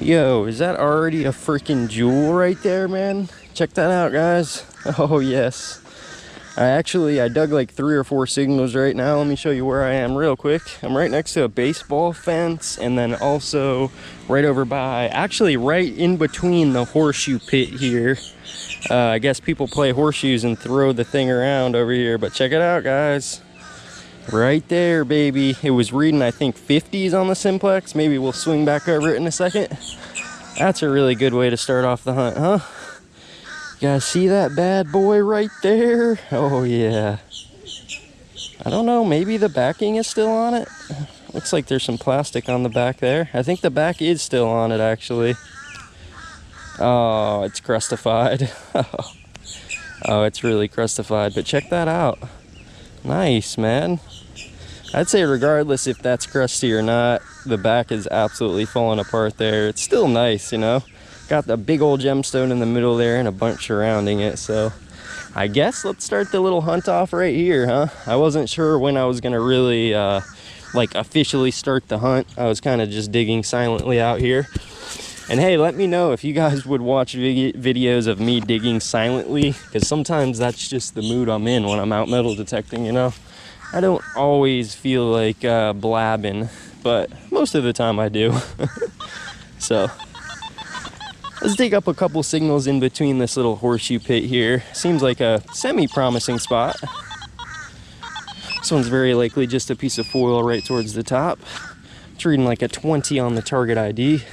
Yo, is that already a freaking jewel right there, man? Check that out, guys. Oh, yes. I dug like 3 or 4 signals right now. Let me show you where I am real quick. I'm right next to a baseball fence, and then also right over by, actually right in between the horseshoe pit here. I guess people play horseshoes and throw the thing around over here, but check it out, guys. Right there, baby. It was reading, I think, 50s on the Simplex. Maybe we'll swing back over it in a second. That's a really good way to start off the hunt, huh? You guys see that bad boy right there? Oh, yeah. I don't know, maybe the backing is still on it. Looks like there's some plastic on the back there. I think the back is still on it, actually. Oh, it's crustified. Oh, it's really crustified, but check that out. Nice, man. I'd say regardless if that's crusty or not, the back is absolutely falling apart there. It's still nice, you know. Got the big old gemstone in the middle there and a bunch surrounding it. So I guess let's start the little hunt off right here, huh? I wasn't sure when I was gonna really like officially start the hunt. I was kind of just digging silently out here. And hey, let me know if you guys would watch videos of me digging silently, because sometimes that's just the mood I'm in when I'm out metal detecting, you know. I don't always feel like blabbing, but most of the time I do. So let's dig up a couple signals in between this little horseshoe pit here. Seems like a semi-promising spot. This one's very likely just a piece of foil right towards the top. It's reading like a 20 on the target ID.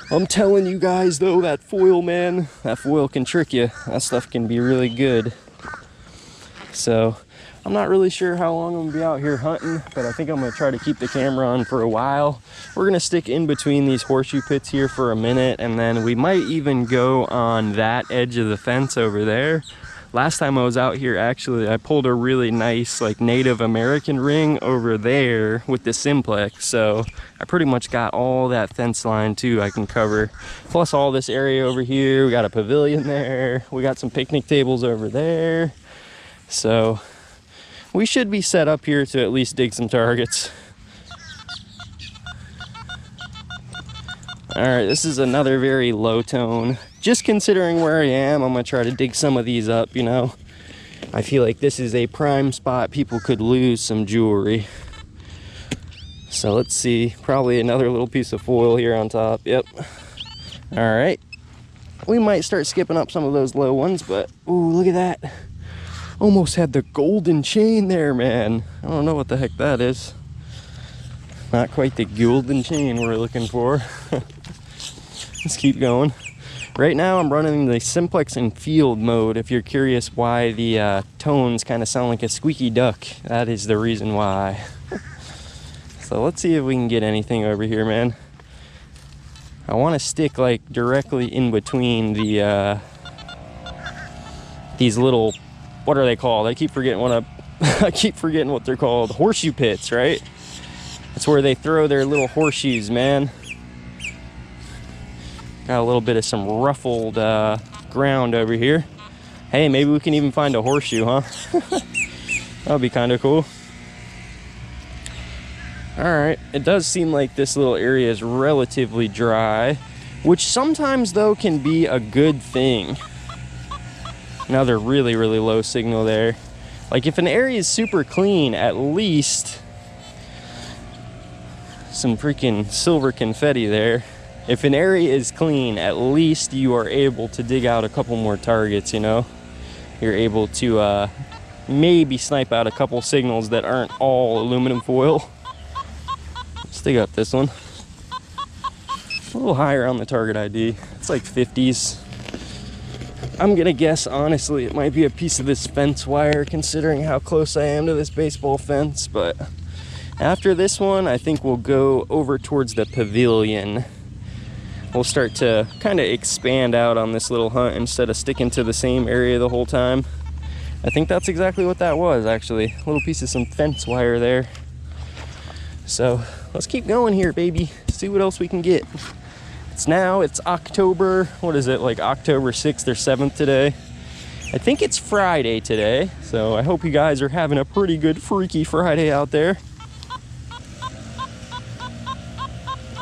I'm telling you guys though, that foil, man, that foil can trick you. That stuff can be really good. So I'm not really sure how long I'm gonna be out here hunting, but I think I'm gonna try to keep the camera on for a while. We're gonna stick in between these horseshoe pits here for a minute, and then we might even go on that edge of the fence over there. Last time I was out here, actually, I pulled a really nice like Native American ring over there with the Simplex. So I pretty much got all that fence line too I can cover. Plus all this area over here. We got a pavilion there. We got some picnic tables over there. So we should be set up here to at least dig some targets. All right, this is another very low tone. Just considering where I am, I'm gonna try to dig some of these up, you know. I feel like this is a prime spot people could lose some jewelry. So let's see, probably another little piece of foil here on top, yep. All right, we might start skipping up some of those low ones, but ooh, look at that. Almost had the golden chain there, man. I don't know what the heck that is. Not quite the golden chain we're looking for. Let's keep going. Right now I'm running the Simplex in field mode. If you're curious why the tones kind of sound like a squeaky duck, that is the reason why. So let's see if we can get anything over here, man. I want to stick like directly in between the these little, what are they called? I keep forgetting what they're called. Horseshoe pits, right? That's where they throw their little horseshoes, man. Got a little bit of some ruffled ground over here. Hey, maybe we can even find a horseshoe, huh? That'll be kind of cool. All right, it does seem like this little area is relatively dry, which sometimes though can be a good thing. Another really, really low signal there. Like if an area is super clean, at least some freaking silver confetti there. If an area is clean, at least you are able to dig out a couple more targets, you know? You're able to maybe snipe out a couple signals that aren't all aluminum foil. Let's dig up this one. A little higher on the target ID. It's like 50s. I'm gonna guess, honestly, it might be a piece of this fence wire considering how close I am to this baseball fence, but after this one, I think we'll go over towards the pavilion. We'll start to kind of expand out on this little hunt instead of sticking to the same area the whole time. I think that's exactly what that was, actually. A little piece of some fence wire there. So let's keep going here, baby. See what else we can get. It's October, what is it, like October 6th or 7th today? I think it's Friday today, so I hope you guys are having a pretty good Freaky Friday out there.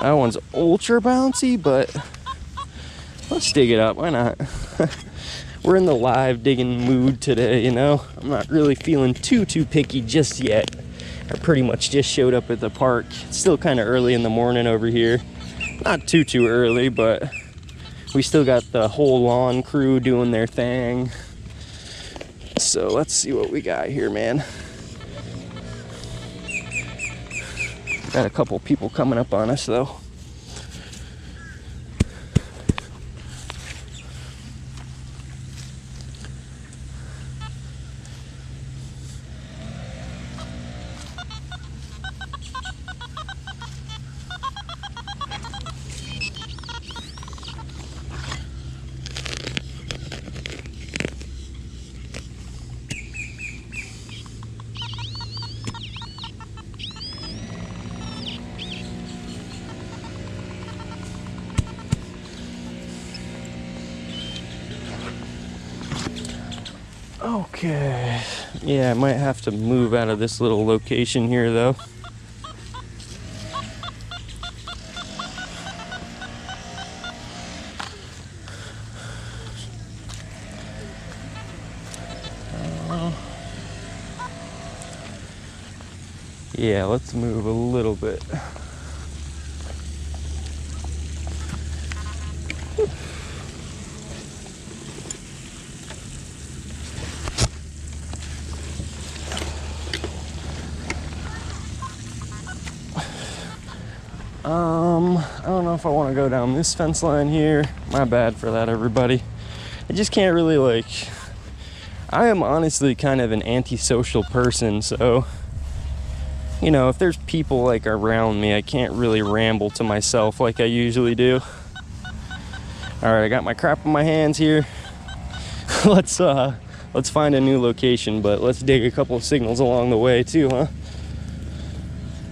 That one's ultra bouncy, but let's dig it up. Why not? We're in the live digging mood today, you know? I'm not really feeling too picky just yet. I pretty much just showed up at the park. It's still kind of early in the morning over here. Not too early, but we still got the whole lawn crew doing their thing. So let's see what we got here, man. Got a couple people coming up on us though. Okay, yeah, I might have to move out of this little location here though. Yeah, let's move a little bit. I don't know if I want to go down this fence line here. My bad for that, everybody. I just can't really, like, I am honestly kind of an antisocial person, so, you know, if there's people like around me, I can't really ramble to myself like I usually do. All right, I got my crap in my hands here. Let's find a new location, but let's dig a couple of signals along the way too, huh?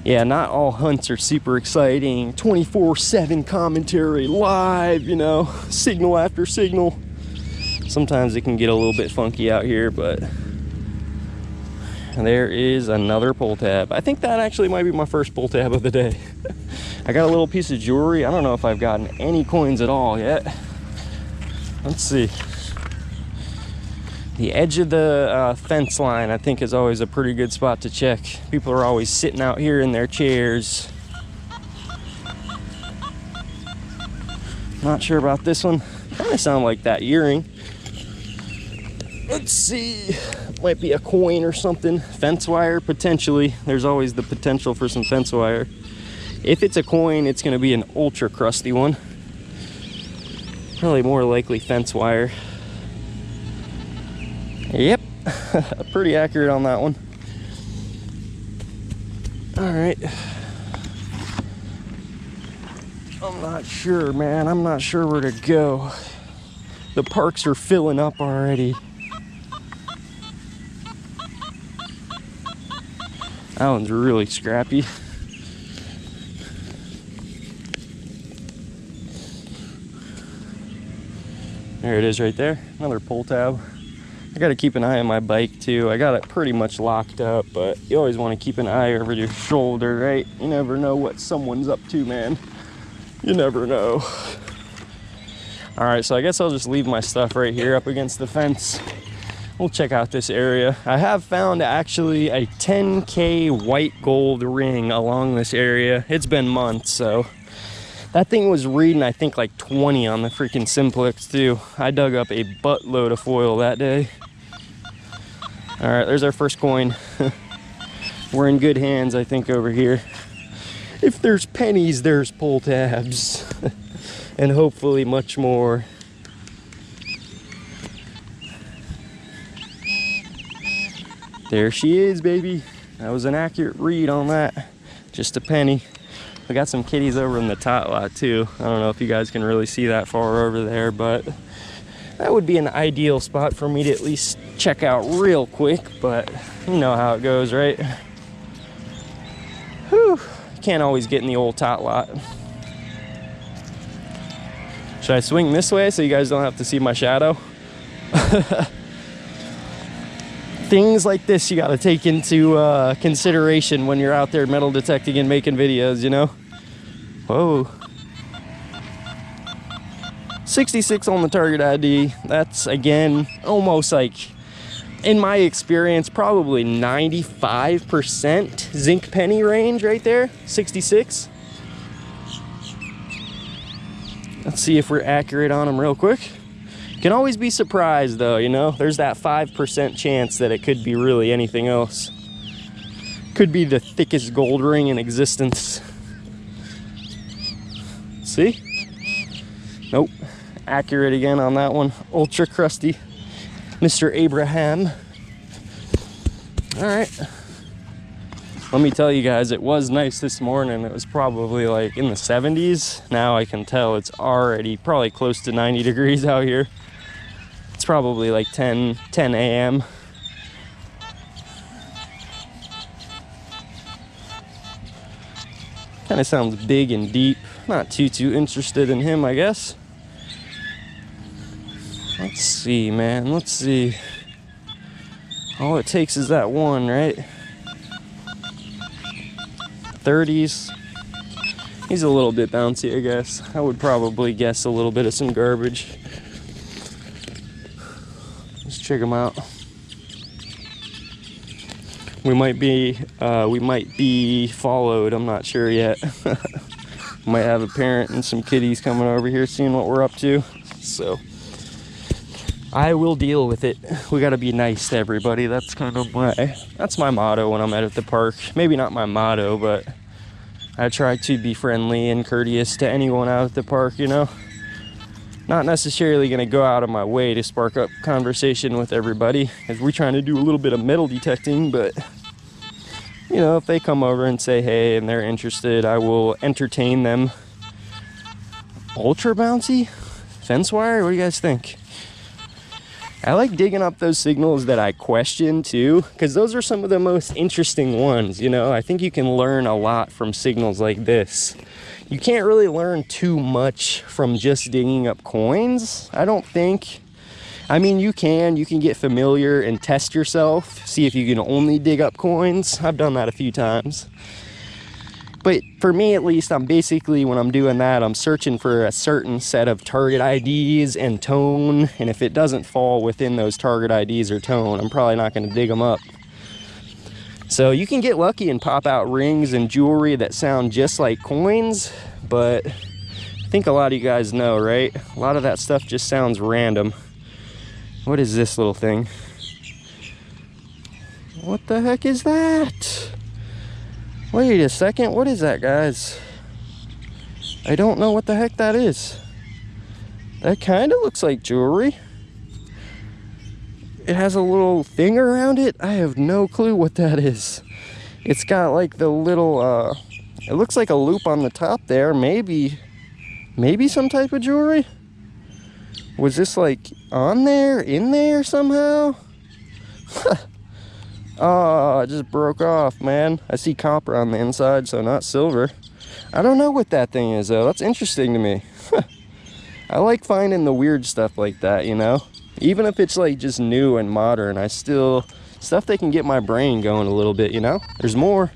Yeah, not all hunts are super exciting. 24/7 commentary, live, you know, signal after signal. Sometimes it can get a little bit funky out here, but there is another pull tab. I think that actually might be my first pull tab of the day. I got a little piece of jewelry. I don't know if I've gotten any coins at all yet. Let's see. The edge of the fence line, I think, is always a pretty good spot to check. People are always sitting out here in their chairs. Not sure about this one. Kind of sound like that earring. Let's see. Might be a coin or something. Fence wire, potentially. There's always the potential for some fence wire. If it's a coin, it's going to be an ultra crusty one. Probably more likely fence wire. Yep, pretty accurate on that one. All right. I'm not sure, man. I'm not sure where to go. The parks are filling up already. That one's really scrappy. There it is right there. Another pull tab. I got to keep an eye on my bike too. I got it pretty much locked up, but you always want to keep an eye over your shoulder, right? You never know what someone's up to, man. You never know. All right, so I guess I'll just leave my stuff right here up against the fence. We'll check out this area. I have found actually a 10K white gold ring along this area. It's been months, so that thing was reading, I think, like 20 on the freaking Simplex too. I dug up a buttload of foil that day. All right, there's our first coin. We're in good hands, I think, over here. If there's pennies, there's pull tabs. And hopefully much more. There she is, baby. That was an accurate read on that. Just a penny. We got some kitties over in the tot lot too. I don't know if you guys can really see that far over there, but that would be an ideal spot for me to at least check out real quick, but you know how it goes, right? Whew. Can't always get in the old tot lot. Should I swing this way so you guys don't have to see my shadow? Things like this you got to take into consideration when you're out there metal detecting and making videos, you know? Whoa. 66 on the target ID. That's, again, almost like, in my experience, probably 95% zinc penny range right there. 66. Let's see if we're accurate on them real quick. Can always be surprised though, you know? There's that 5% chance that it could be really anything else. Could be the thickest gold ring in existence. See? Nope. Accurate again on that one. Ultra crusty. Mr. Abraham. All right. Let me tell you guys, it was nice this morning. It was probably like in the 70s. Now I can tell it's already probably close to 90 degrees out here. It's probably like 10 a.m. Kind of sounds big and deep. Not too interested in him, I guess. Let's see, man. Let's see. All it takes is that one, right? 30s. He's a little bit bouncy, I guess. I would probably guess a little bit of some garbage. Let's check him out. We might be followed. I'm not sure yet. Might have a parent and some kiddies coming over here seeing what we're up to. So I will deal with it. We gotta be nice to everybody. That's kind of that's my motto when I'm at the park. Maybe not my motto, but I try to be friendly and courteous to anyone out at the park, you know? Not necessarily gonna go out of my way to spark up conversation with everybody, as we're trying to do a little bit of metal detecting, but you know, if they come over and say hey and they're interested, I will entertain them. Ultra bouncy? Fence wire? What do you guys think? I like digging up those signals that I question too, because those are some of the most interesting ones, you know? I think you can learn a lot from signals like this. You can't really learn too much from just digging up coins, I don't think. I mean, you can get familiar and test yourself, see if you can only dig up coins. I've done that a few times. But for me, at least, I'm basically, when I'm doing that, I'm searching for a certain set of target IDs and tone. And if it doesn't fall within those target IDs or tone, I'm probably not going to dig them up. So you can get lucky and pop out rings and jewelry that sound just like coins. But I think a lot of you guys know, right? A lot of that stuff just sounds random. What is this little thing? What the heck is that? Wait a second, what is that, guys? I don't know what the heck that is. That kind of looks like jewelry. It has a little thing around it. I have no clue what that is. It's got like the little, it looks like a loop on the top there. Maybe some type of jewelry? Was this like on there, in there somehow? Oh, it just broke off, man. I see copper on the inside, so not silver. I don't know what that thing is, though. That's interesting to me. I like finding the weird stuff like that, you know? Even if it's like just new and modern, I still... stuff that can get my brain going a little bit, you know? There's more.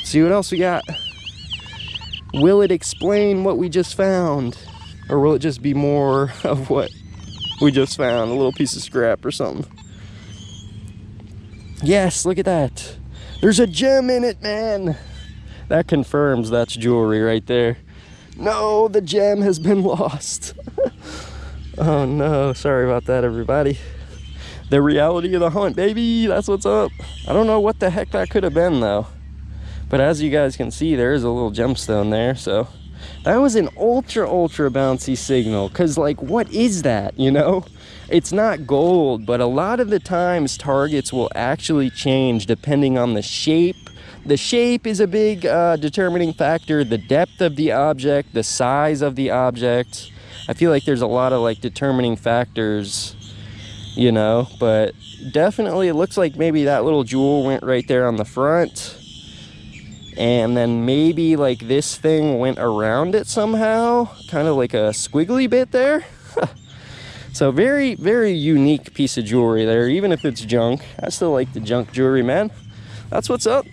See what else we got. Will it explain what we just found? Or will it just be more of what we just found? A little piece of scrap or something. Yes, look at that. There's a gem in it, man. That confirms that's jewelry right there. No, the gem has been lost. Oh no, sorry about that, everybody. The reality of the hunt, baby. That's what's up. I don't know what the heck that could have been, though. But as you guys can see, there is a little gemstone there, so... that was an ultra bouncy signal, because like, what is that, you know? It's not gold, but a lot of the times targets will actually change depending on the shape. The shape is a big determining factor, the depth of the object, the size of the object. I feel like there's a lot of like determining factors, you know, but definitely it looks like maybe that little jewel went right there on the front. And then maybe like this thing went around it somehow, kind of like a squiggly bit there. So very unique piece of jewelry there, even if it's junk. I still like the junk jewelry, man. That's what's up.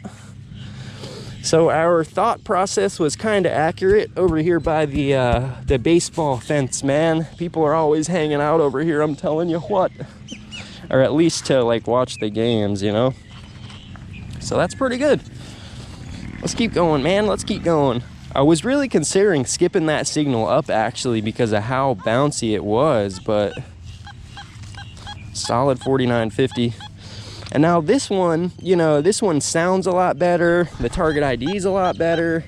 So our thought process was kind of accurate over here by the baseball fence, man. People are always hanging out over here, I'm telling you what. Or at least to like watch the games, you know? So that's pretty good. Let's keep going, man. Let's keep going. I was really considering skipping that signal up actually because of how bouncy it was, but solid 49.50. And now this one, you know, this one sounds a lot better. The target ID is a lot better.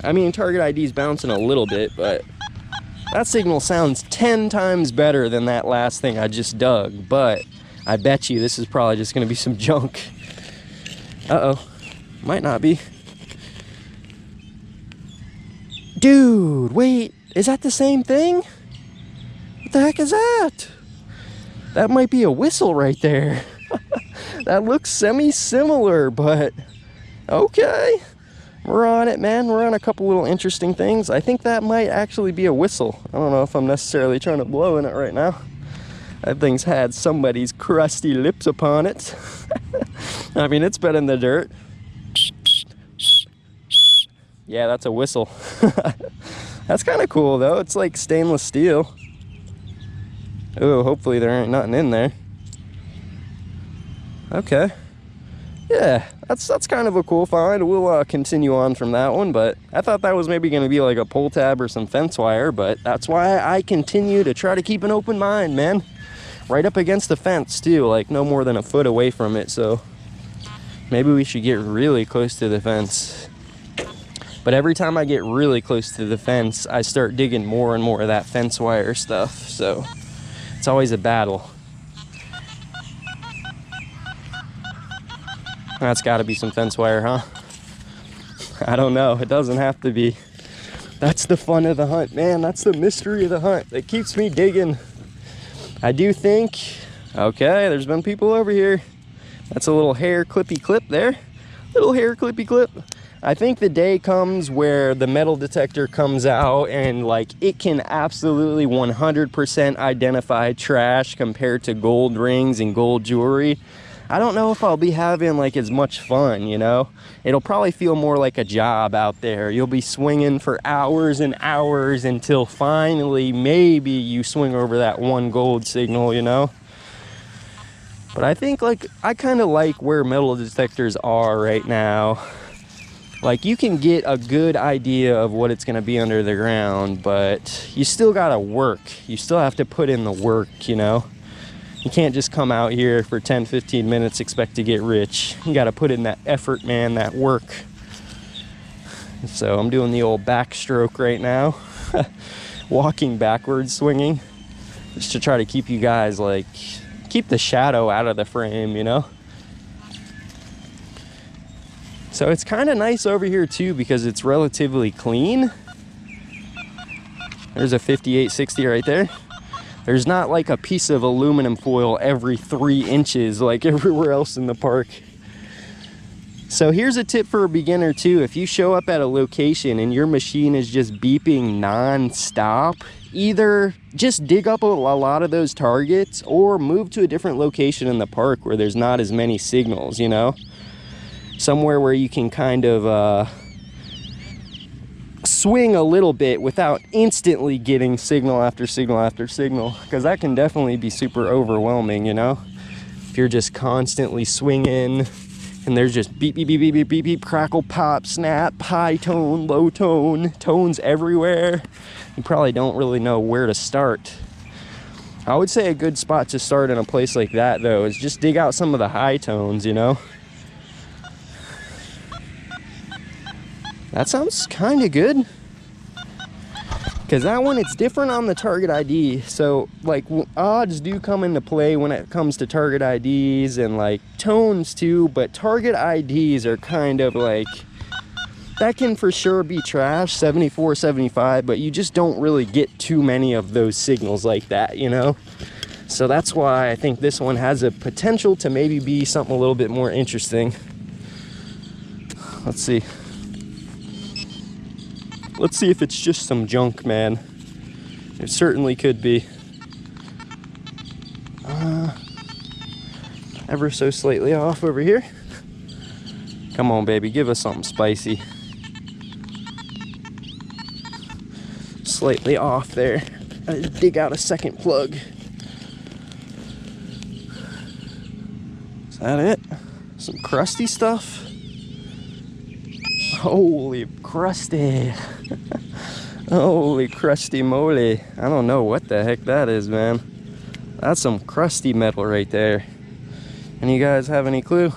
I mean, target ID is bouncing a little bit, but that signal sounds 10 times better than that last thing I just dug. But I bet you this is probably just going to be some junk. Uh-oh. Might not be. Dude, wait. Is that the same thing? What the heck is that? That might be a whistle right there. That looks semi-similar, but okay. We're on it, man. We're on a couple little interesting things. I think that might actually be a whistle. I don't know if I'm necessarily trying to blow in it right now. That thing's had somebody's crusty lips upon it. I mean, it's been in the dirt. Yeah, that's a whistle. That's kind of cool, though. It's like stainless steel. Oh, hopefully there ain't nothing in there. Okay. Yeah, that's kind of a cool find. We'll continue on from that one, but I thought that was maybe going to be like a pull tab or some fence wire, but that's why I continue to try to keep an open mind, man. Right up against the fence, too, like no more than a foot away from it, so maybe we should get really close to the fence. But every time I get really close to the fence, I start digging more and more of that fence wire stuff, so it's always a battle. That's got to be some fence wire, huh? I don't know. It doesn't have to be. That's the fun of the hunt, man. That's the mystery of the hunt that keeps me digging. I do think... Okay, there's been people over here. That's a little hair clippy clip there. Little hair clippy clip. I think the day comes where the metal detector comes out and like it can absolutely 100% identify trash compared to gold rings and gold jewelry. I don't know if I'll be having like as much fun, you know? It'll probably feel more like a job out there. You'll be swinging for hours and hours until finally maybe you swing over that one gold signal, you know? But I think like, I kind of like where metal detectors are right now. Like you can get a good idea of what it's gonna be under the ground, but you still gotta work. You still have to put in the work, you know? You can't just come out here for 10-15 minutes, expect to get rich. You gotta put in that effort, man, that work. So I'm doing the old backstroke right now. Walking backwards, swinging. Just to try to keep you guys, like, keep the shadow out of the frame, you know? So it's kind of nice over here too because it's relatively clean. There's a 5860 right there. There's not like a piece of aluminum foil every 3 inches like everywhere else in the park. So here's a tip for a beginner too. If you show up at a location and your machine is just beeping non-stop, either just dig up a lot of those targets or move to a different location in the park where there's not as many signals, you know? Somewhere where you can kind of swing a little bit without instantly getting signal after signal after signal, because that can definitely be super overwhelming, you know? If you're just constantly swinging and there's just beep, beep, beep, beep, beep, beep, beep, crackle, pop, snap, high tone, low tone, tones everywhere, you probably don't really know where to start. I would say a good spot to start in a place like that, though, is just dig out some of the high tones, you know? That sounds kind of good. Because that one, it's different on the target ID. So, like, odds do come into play when it comes to target IDs and, like, tones, too. But target IDs are kind of, like, that can for sure be trash, 74, 75. But you just don't really get too many of those signals like that, you know? So that's why I think this one has a potential to maybe be something a little bit more interesting. Let's see. Let's see if it's just some junk, man. It certainly could be. Ever so slightly off over here. Come on, baby, give us something spicy. Slightly off there. I dig out a second plug. Is that it? Some crusty stuff? Holy crusty. Holy crusty moly. I don't know what the heck that is, man. That's some crusty metal right there. And you guys have any clue?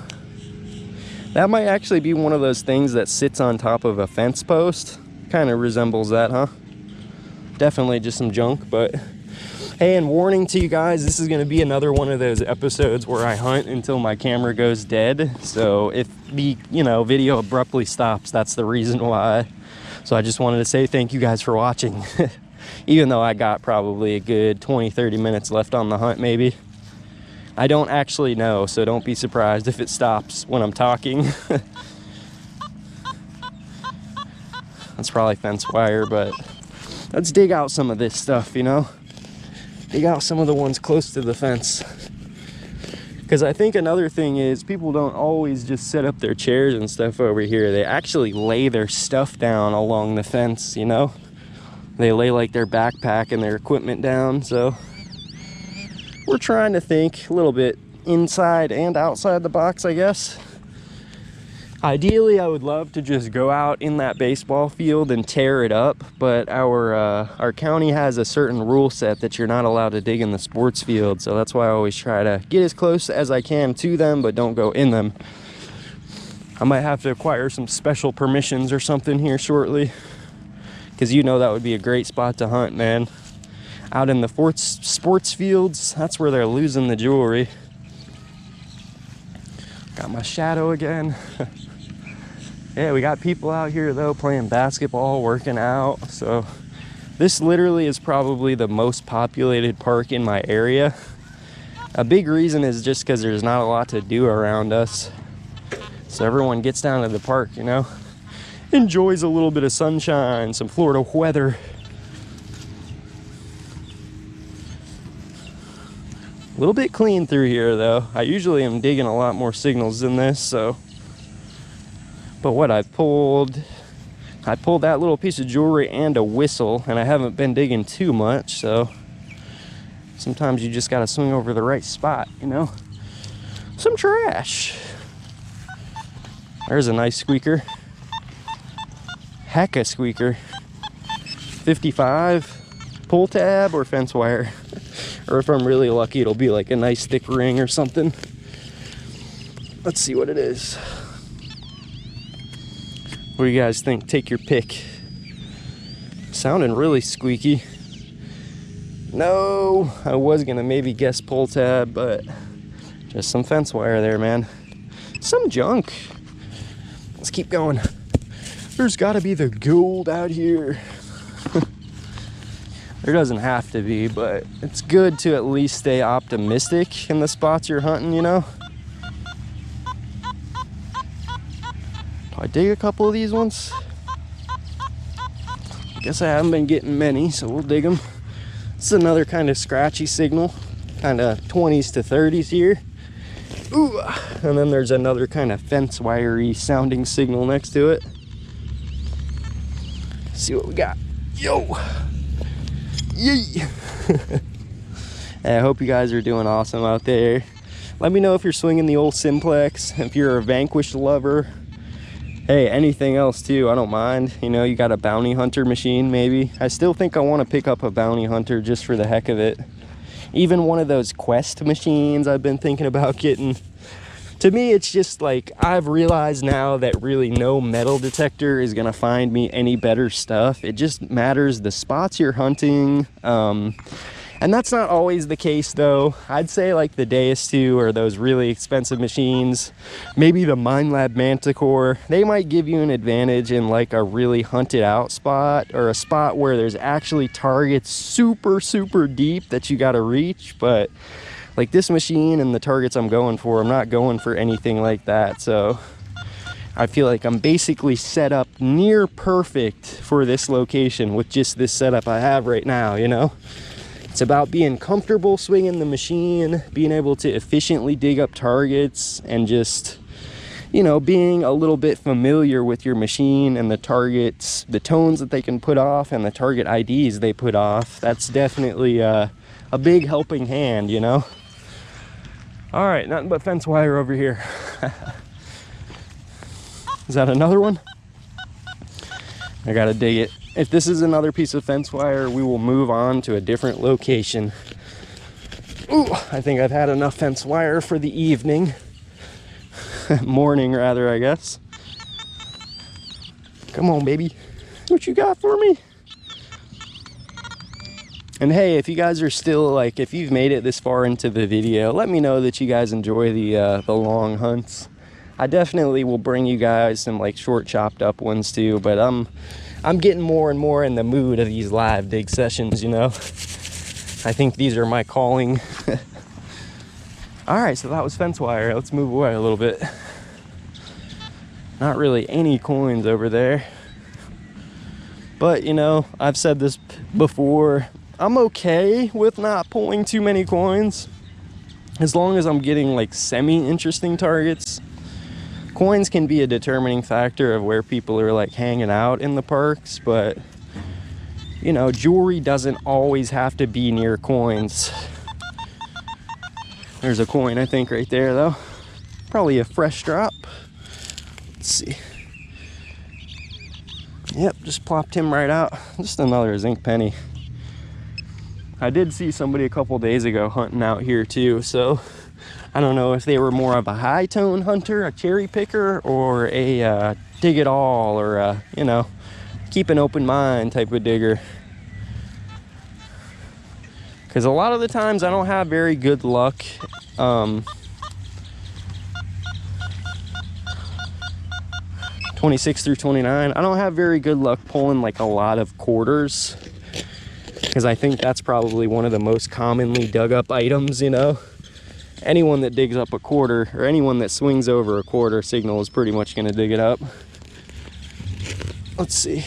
That might actually be one of those things that sits on top of a fence post. Kind of resembles that, huh? Definitely just some junk, but hey, and warning to you guys, this is going to be another one of those episodes where I hunt until my camera goes dead. So if the, video abruptly stops, that's the reason why. So I just wanted to say thank you guys for watching. Even though I got probably a good 20-30 minutes left on the hunt, maybe. I don't actually know, so don't be surprised if it stops when I'm talking. That's probably fence wire, but let's dig out some of this stuff, dig out some of the ones close to the fence. Because I think another thing is people don't always just set up their chairs and stuff over here. They actually lay their stuff down along the fence, They lay like their backpack and their equipment down. So we're trying to think a little bit inside and outside the box, I guess. Ideally, I would love to just go out in that baseball field and tear it up, but our county has a certain rule set that you're not allowed to dig in the sports field, so that's why I always try to get as close as I can to them, but don't go in them. I might have to acquire some special permissions or something here shortly, because that would be a great spot to hunt, man. Out in the sports fields, that's where they're losing the jewelry. Got my shadow again. Yeah, we got people out here though playing basketball, working out. So this literally is probably the most populated park in my area. A big reason is just because there's not a lot to do around us. So everyone gets down to the park, enjoys a little bit of sunshine, some Florida weather. A little bit clean through here though. I usually am digging a lot more signals than this, so. But what I pulled that little piece of jewelry and a whistle, and I haven't been digging too much, so sometimes you just gotta swing over the right spot, Some trash. There's a nice squeaker. Heck a squeaker. 55, pull tab or fence wire. Or if I'm really lucky, it'll be like a nice thick ring or something. Let's see what it is. What do you guys think? Take your pick. Sounding really squeaky. No, I was gonna maybe guess pull tab, but just some fence wire there, man. Some junk. Let's keep going. There's gotta be the gold out here. There doesn't have to be, but it's good to at least stay optimistic in the spots you're hunting, Do I dig a couple of these ones? I guess I haven't been getting many, so we'll dig them. This is another kind of scratchy signal, kind of 20s to 30s here. Ooh, and then there's another kind of fence wiry sounding signal next to it. Let's see what we got. Yo! Yay! I hope you guys are doing awesome out there. Let me know if you're swinging the old Simplex, if you're a Vanquish lover. Hey, anything else too, I don't mind. You got a bounty hunter machine maybe. I still think I want to pick up a bounty hunter just for the heck of it. Even one of those quest machines I've been thinking about getting. To me, it's just like, I've realized now that really no metal detector is gonna find me any better stuff. It just matters the spots you're hunting. And that's not always the case though. I'd say like the Deus 2 or those really expensive machines, maybe the MineLab Manticore, they might give you an advantage in like a really hunted out spot, or a spot where there's actually targets super deep that you gotta reach. But like this machine and the targets I'm going for, I'm not going for anything like that. So I feel like I'm basically set up near perfect for this location with just this setup I have right now, It's about being comfortable swinging the machine, being able to efficiently dig up targets, and just, you know, being a little bit familiar with your machine and the targets, the tones that they can put off and the target IDs they put off, that's definitely a big helping hand, you know. All right, nothing but fence wire over here. Is that another one? I gotta dig it. If this is another piece of fence wire, we will move on to a different location. Ooh, I think I've had enough fence wire for the evening. Morning, rather, I guess. Come on, baby. What you got for me? And hey, if you guys are still, like, if you've made it this far into the video, let me know that you guys enjoy the long hunts. I definitely will bring you guys some, like, short chopped up ones too, but I'm getting more and more in the mood of these live dig sessions, you know. I think these are my calling. All right, so that was fence wire. Let's move away a little bit. Not really any coins over there. But, you know, I've said this before. I'm okay with not pulling too many coins, as long as I'm getting, like, semi-interesting targets. Coins can be a determining factor of where people are, like, hanging out in the parks, but, you know, jewelry doesn't always have to be near coins. There's a coin, I think, right there, though. Probably a fresh drop. Let's see. Yep, just plopped him right out. Just another zinc penny. I did see somebody a couple days ago hunting out here, too, so I don't know if they were more of a high-tone hunter, a cherry picker, or a dig it all, or a, you know, keep an open mind type of digger. Because a lot of the times I don't have very good luck. 26 through 29, I don't have very good luck pulling, like, a lot of quarters. Because I think that's probably one of the most commonly dug up items, you know. Anyone that digs up a quarter, or anyone that swings over a quarter signal, is pretty much going to dig it up. Let's see.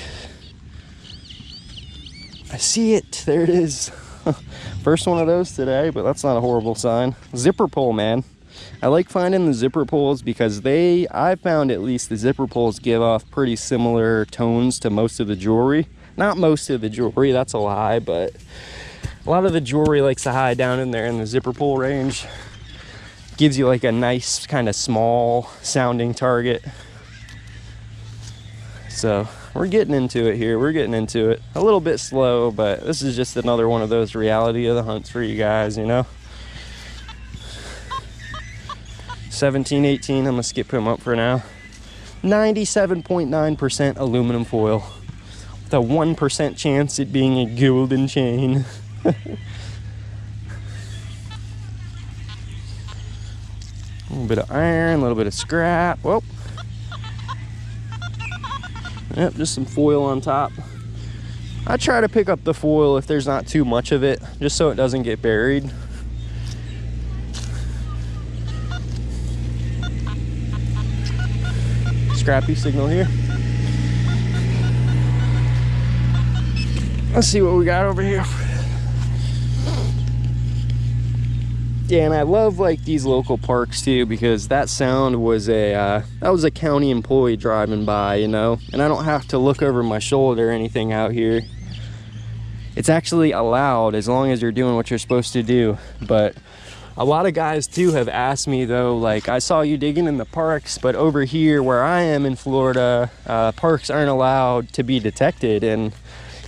I see it. There it is. First one of those today, but that's not a horrible sign. Zipper pull, man. I like finding the zipper pulls because I found at least the zipper pulls give off pretty similar tones to most of the jewelry. Not most of the jewelry, that's a lie, but a lot of the jewelry likes to hide down in there in the zipper pull range. Gives you, like, a nice kind of small sounding target. So we're getting into it here. We're getting into it a little bit slow, but this is just another one of those reality of the hunts for you guys, you know. 17, 18, I'm gonna skip him up for now. 97.9% aluminum foil, with a 1% chance it being a golden chain. A little bit of iron, a little bit of scrap. Whoa. Yep, just some foil on top. I try to pick up the foil if there's not too much of it, just so it doesn't get buried. Scrappy signal here. Let's see what we got over here. Yeah, and I love, like, these local parks too, because that sound was a county employee driving by, you know, and I don't have to look over my shoulder or anything out here. It's actually allowed as long as you're doing what you're supposed to do. But a lot of guys too have asked me, though, like, I saw you digging in the parks, but over here where I am in Florida, parks aren't allowed to be detected. And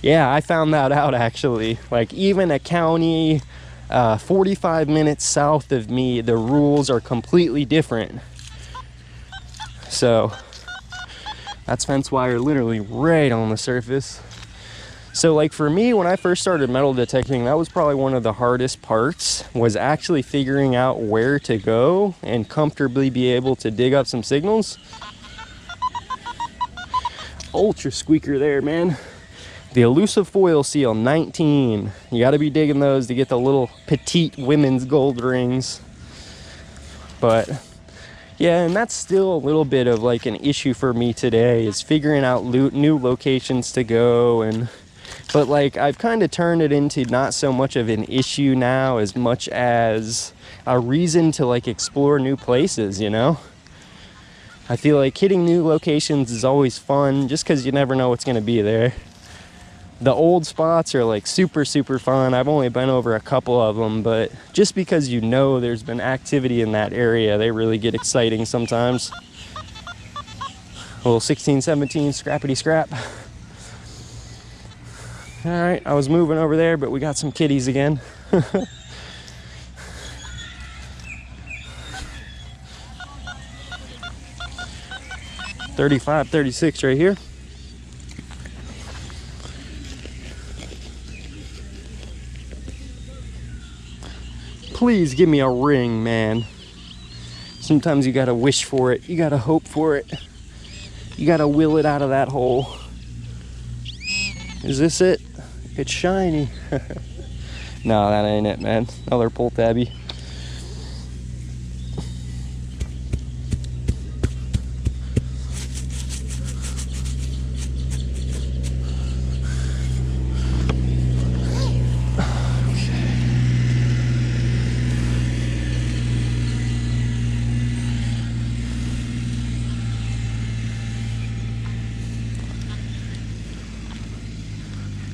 yeah, I found that out, actually. Like, even a county 45 minutes south of me, the rules are completely different. So that's fence wire literally right on the surface. So, like, for me, when I first started metal detecting, that was probably one of the hardest parts, was actually figuring out where to go and comfortably be able to dig up some signals. Ultra squeaker there, man. The elusive foil seal 19. You got to be digging those to get the little petite women's gold rings. But yeah, and that's still a little bit of, like, an issue for me today, is figuring out new locations to go. But, like, I've kind of turned it into not so much of an issue now as much as a reason to, like, explore new places, you know. I feel like hitting new locations is always fun just because you never know what's going to be there. The old spots are like super fun. I've only been over a couple of them, but just because you know there's been activity in that area, they really get exciting sometimes. A little 16-17 scrappity scrap. All right, I was moving over there, but we got some kitties again. 35, 36 right here. Please give me a ring, man. Sometimes you gotta wish for it. You gotta hope for it. You gotta will it out of that hole. Is this it? It's shiny. No, that ain't it, man. Another pull tabby.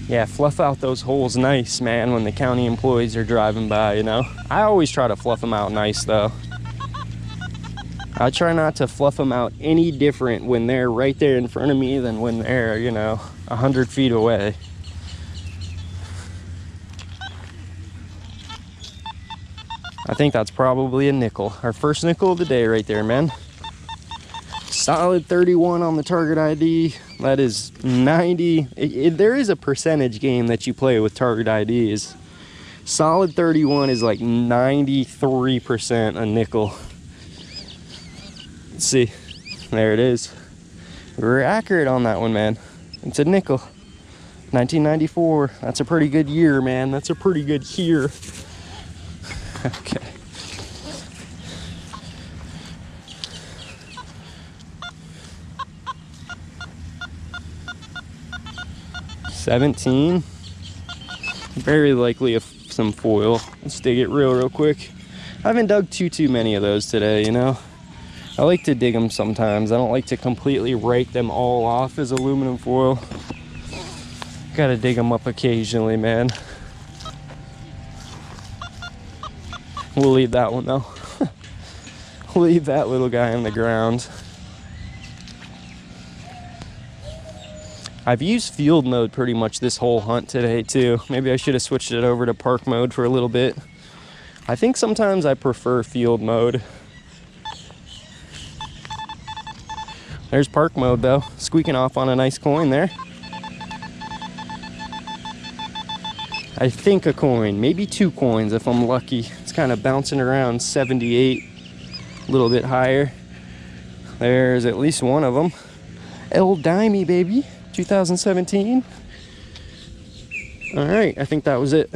Yeah, fluff out those holes nice, man, when the county employees are driving by, you know? I always try to fluff them out nice, though. I try not to fluff them out any different when they're right there in front of me than when they're, you know, 100 feet away. I think that's probably a nickel. Our first nickel of the day right there, man. Solid 31 on the target ID. That is 90. There is a percentage game that you play with target IDs. Solid 31 is like 93% a nickel. Let's see. There it is. We're accurate on that one, man. It's a nickel. 1994. That's a pretty good year, man. That's a pretty good year. Okay. $17. Very likely some foil. Let's dig it real quick. I haven't dug too many of those today, you know. I like to dig them sometimes. I don't like to completely rake them all off as aluminum foil. Gotta dig them up occasionally, man. We'll leave that one though. We'll leave that little guy on the ground. I've used field mode pretty much this whole hunt today too. Maybe I should have switched it over to park mode for a little bit. I think sometimes I prefer field mode. There's park mode though, squeaking off on a nice coin there. I think a coin, maybe 2 coins if I'm lucky. It's kind of bouncing around 78, a little bit higher. There's at least one of them. El Dimey, baby. 2017. All right, I think that was it.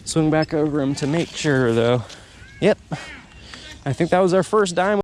Swing back over him to make sure though. Yep, I think that was our first dime.